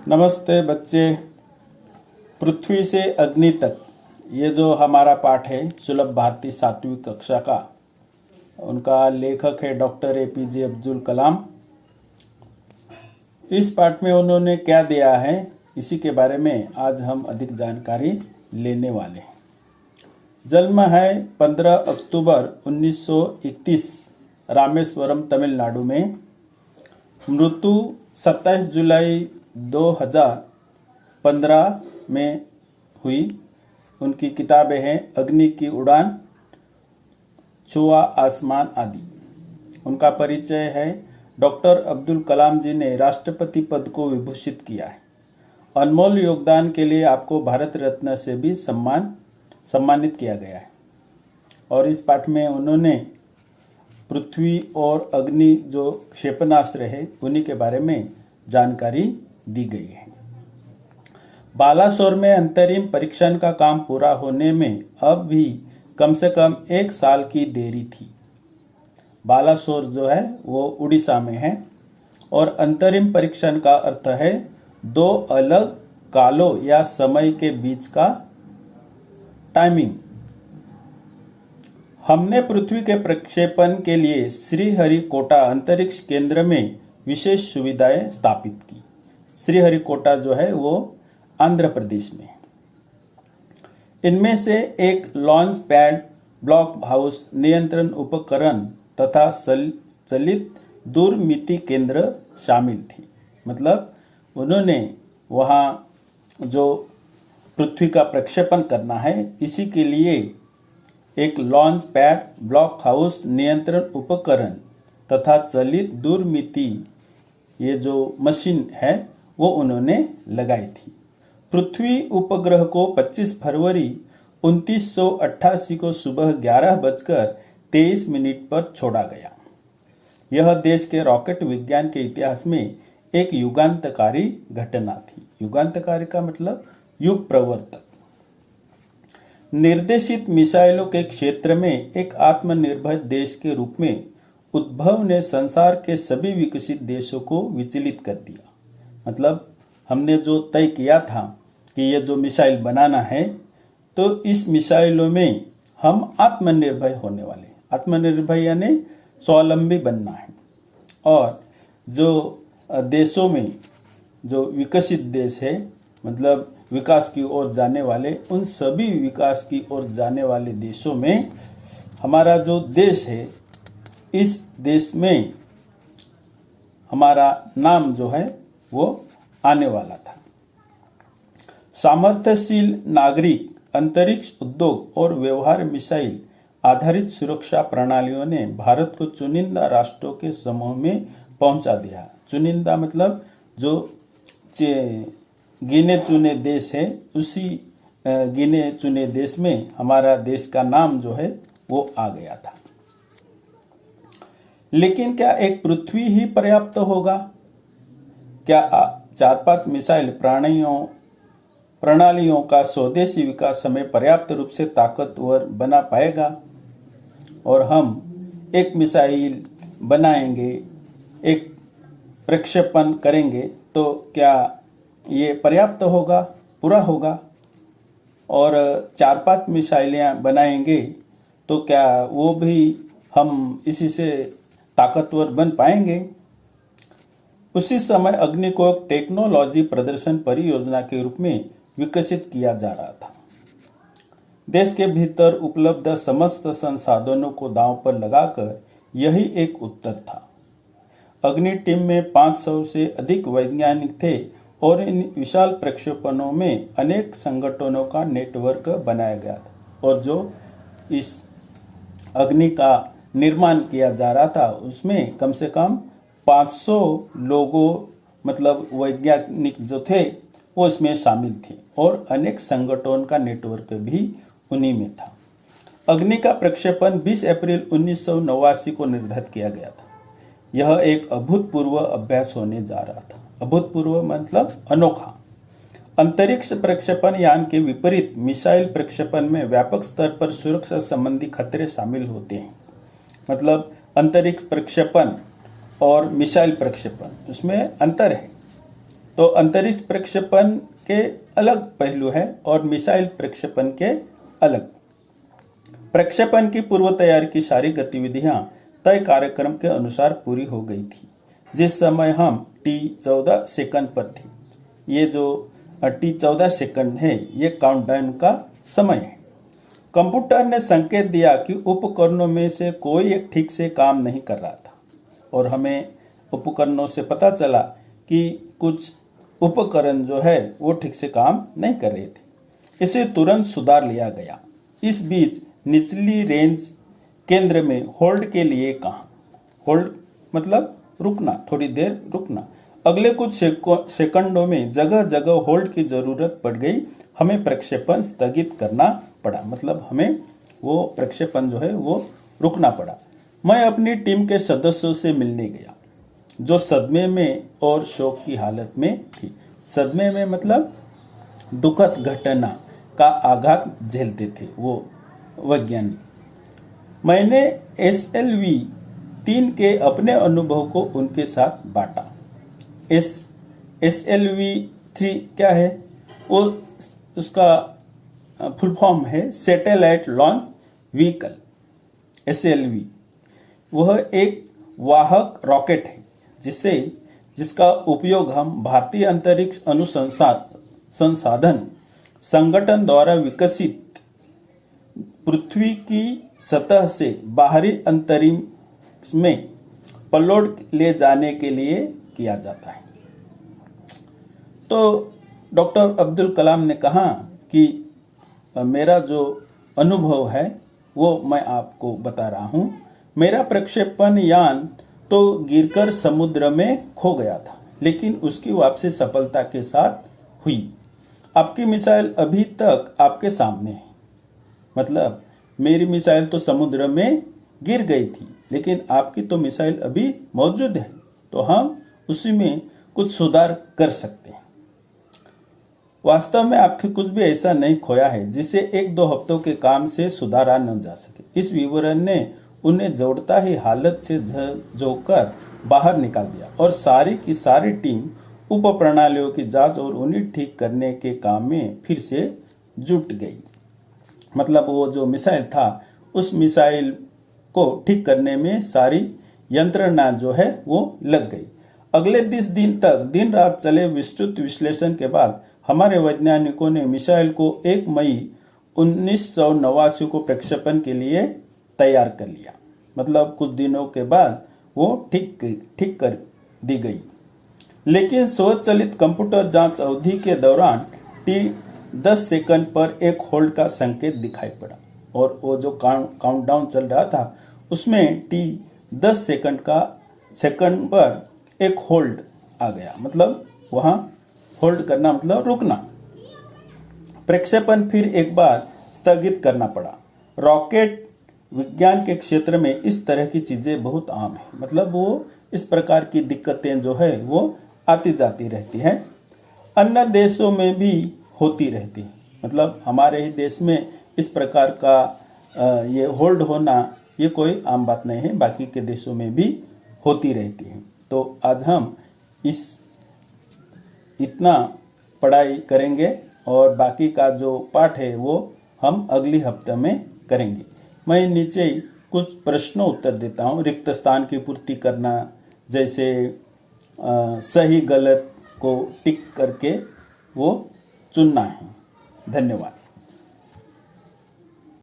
नमस्ते बच्चे। पृथ्वी से अग्नि तक ये जो हमारा पाठ है सुलभ भारती 7वीं कक्षा का, उनका लेखक है डॉक्टर APJ अब्दुल कलाम। इस पाठ में उन्होंने क्या दिया है इसी के बारे में आज हम अधिक जानकारी लेने वाले हैं। जन्म है 15 अक्टूबर 1931 रामेश्वरम तमिलनाडु में। मृत्यु 27 जुलाई 2015 में हुई। उनकी किताबें हैं अग्नि की उड़ान, छुआ आसमान आदि। उनका परिचय है डॉक्टर अब्दुल कलाम जी ने राष्ट्रपति पद को विभूषित किया है। अनमोल योगदान के लिए आपको भारत रत्न से भी सम्मानित किया गया है। और इस पाठ में उन्होंने पृथ्वी और अग्नि जो क्षेपणास्त्र है उन्हीं के बारे में जानकारी दी गई है। बालासोर में अंतरिम परीक्षण का काम पूरा होने में अब भी कम से कम 1 साल की देरी थी। बालासोर जो है वो उड़ीसा में है और अंतरिम परीक्षण का अर्थ है 2 अलग कालों या समय के बीच का टाइमिंग। हमने पृथ्वी के प्रक्षेपण के लिए श्रीहरिकोटा अंतरिक्ष केंद्र में विशेष सुविधाएं स्थापित की। श्रीहरिकोटा जो है वो आंध्र प्रदेश में है। इनमें से एक लॉन्च पैड, ब्लॉक हाउस, नियंत्रण उपकरण तथा चलित दूरमिति केंद्र शामिल थी। मतलब उन्होंने वहाँ जो पृथ्वी का प्रक्षेपण करना है इसी के लिए एक लॉन्च पैड, ब्लॉक हाउस, नियंत्रण उपकरण तथा चलित दूरमिति ये जो मशीन है वो उन्होंने लगाई थी। पृथ्वी उपग्रह को 25 फरवरी 1988 को सुबह 11:23 पर छोड़ा गया। यह देश के रॉकेट विज्ञान के इतिहास में एक युगांतकारी घटना थी। युगांतकारी का मतलब युग प्रवर्तक। निर्देशित मिसाइलों के क्षेत्र में एक आत्मनिर्भर देश के रूप में उद्भव ने संसार के सभी विकसित देशों को विचलित कर दिया। मतलब हमने जो तय किया था कि ये जो मिसाइल बनाना है तो इस मिसाइलों में हम आत्मनिर्भर होने वाले। आत्मनिर्भर यानी स्वावलंबी बनना है। और जो देशों में जो विकसित देश है मतलब विकास की ओर जाने वाले, उन सभी विकास की ओर जाने वाले देशों में हमारा जो देश है इस देश में हमारा नाम जो है वो आने वाला था। सामर्थ्यशील नागरिक, अंतरिक्ष उद्योग और व्यवहार मिसाइल आधारित सुरक्षा प्रणालियों ने भारत को चुनिंदा राष्ट्रों के समूह में पहुंचा दिया। चुनिंदा मतलब जो गिने चुने देश है, उसी गिने चुने देश में हमारा देश का नाम जो है वो आ गया था। लेकिन क्या एक पृथ्वी ही पर्याप्त होगा? क्या 4-5 मिसाइल प्रणालियों का स्वदेशी विकास हमें पर्याप्त रूप से ताकतवर बना पाएगा? और हम एक मिसाइल बनाएंगे, एक प्रक्षेपण करेंगे तो क्या ये पर्याप्त होगा, पूरा होगा? और 4-5 मिसाइलें बनाएंगे तो क्या वो भी हम इसी से ताकतवर बन पाएंगे? उसी समय अग्नि को एक टेक्नोलॉजी प्रदर्शन परियोजना के रूप में विकसित किया जा रहा था। देश के भीतर उपलब्ध समस्त संसाधनों को दांव पर लगाकर यही एक उत्तर था। अग्नि टीम में 500 से अधिक वैज्ञानिक थे और इन विशाल प्रक्षेपणों में अनेक संगठनों का नेटवर्क बनाया गया था। और जो इस अग्नि का निर्माण किया जा रहा था उसमें कम से कम 500 लोगों मतलब वैज्ञानिक जो थे वो इसमें शामिल थे और अनेक संगठनों का नेटवर्क भी उन्हीं में था। अग्नि का प्रक्षेपण 20 अप्रैल 1989 को निर्धारित किया गया था। यह एक अभूतपूर्व अभ्यास होने जा रहा था। अभूतपूर्व मतलब अनोखा। अंतरिक्ष प्रक्षेपण यान के विपरीत मिसाइल प्रक्षेपण में व्यापक स्तर पर सुरक्षा संबंधी खतरे शामिल होते हैं। मतलब अंतरिक्ष प्रक्षेपण और मिसाइल प्रक्षेपण उसमें अंतर है। तो अंतरिक्ष प्रक्षेपण के अलग पहलू है और मिसाइल प्रक्षेपण के अलग। प्रक्षेपण की पूर्व तैयारी की सारी गतिविधियां तय कार्यक्रम के अनुसार पूरी हो गई थी। जिस समय हम T14 सेकंड पर थे, ये जो T14 सेकंड है ये काउंटडाउन का समय है। कंप्यूटर ने संकेत दिया कि उपकरणों में से कोई एक ठीक से काम नहीं कर रहा था और हमें उपकरणों से पता चला कि कुछ उपकरण जो है वो ठीक से काम नहीं कर रहे थे। इसे तुरंत सुधार लिया गया। इस बीच निचली रेंज केंद्र में होल्ड के लिए कहा। होल्ड मतलब रुकना, थोड़ी देर रुकना। अगले कुछ सेकंडों में जगह जगह होल्ड की जरूरत पड़ गई। हमें प्रक्षेपण स्थगित करना पड़ा, मतलब हमें वो प्रक्षेपण जो है वो रुकना पड़ा। मैं अपनी टीम के सदस्यों से मिलने गया जो सदमे में और शोक की हालत में थी। सदमे में मतलब दुखद घटना का आघात झेलते थे वो वैज्ञानिक। मैंने SLV 3 के अपने अनुभव को उनके साथ बांटा। SLV 3 क्या है? वो उसका फुल फॉर्म है सैटेलाइट लॉन्च व्हीकल। SLV वह एक वाहक रॉकेट है जिसका उपयोग हम भारतीय अंतरिक्ष अनुसंधान संगठन द्वारा विकसित पृथ्वी की सतह से बाहरी अंतरिक्ष में पेलोड ले जाने के लिए किया जाता है। तो डॉक्टर अब्दुल कलाम ने कहा कि मेरा जो अनुभव है वो मैं आपको बता रहा हूँ। मेरा प्रक्षेपण यान तो गिरकर समुद्र में खो गया था, लेकिन उसकी वापसी सफलता के साथ हुई। आपकी मिसाइल अभी तक आपके सामने है। मतलब मेरी मिसाइल तो समुद्र में गिर गई थी, लेकिन आपकी तो मिसाइल अभी मौजूद है, तो हम उसी में कुछ सुधार कर सकते हैं। वास्तव में आपके कुछ भी ऐसा नहीं खोया है जिसे 1-2 हफ्तों के काम से सुधारा न जा सके। इस विवरण ने उन्हें जोड़ता ही हालत से झकझोरकर बाहर निकाल दिया और सारी की सारी टीम उप प्रणालियों की जांच और उन्हें ठीक करने के काम में फिर से जुट गई। मतलब वो जो मिसाइल था उस मिसाइल को ठीक करने में सारी यंत्रणा जो है वो लग गई। अगले 30 दिन तक दिन रात चले विस्तृत विश्लेषण के बाद हमारे वैज्ञानिकों ने मिसाइल को 1 मई 1989 को प्रक्षेपण के लिए तैयार कर लिया। मतलब कुछ दिनों के बाद वो ठीक कर दी गई। लेकिन स्वचालित कंप्यूटर जांच अवधि के दौरान T10 सेकंड पर एक होल्ड का संकेत दिखाई पड़ा और वो जो काउंटडाउन चल रहा था उसमें T10 सेकंड पर एक होल्ड आ गया। मतलब वहां होल्ड करना मतलब रुकना। प्रक्षेपण फिर एक बार स्थगित करना पड़ा। रॉकेट विज्ञान के क्षेत्र में इस तरह की चीजें बहुत आम है। मतलब वो इस प्रकार की दिक्कतें जो है वो आती जाती रहती हैं, अन्य देशों में भी होती रहती है। मतलब हमारे ही देश में इस प्रकार का ये होल्ड होना ये कोई आम बात नहीं है, बाकी के देशों में भी होती रहती है। तो आज हम इतना पढ़ाई करेंगे और बाकी का जो पाठ है वो हम अगली हफ्ते में करेंगे। मैं नीचे कुछ प्रश्नों उत्तर देता हूँ। रिक्त स्थान की पूर्ति करना, जैसे सही गलत को टिक करके वो चुनना है। धन्यवाद।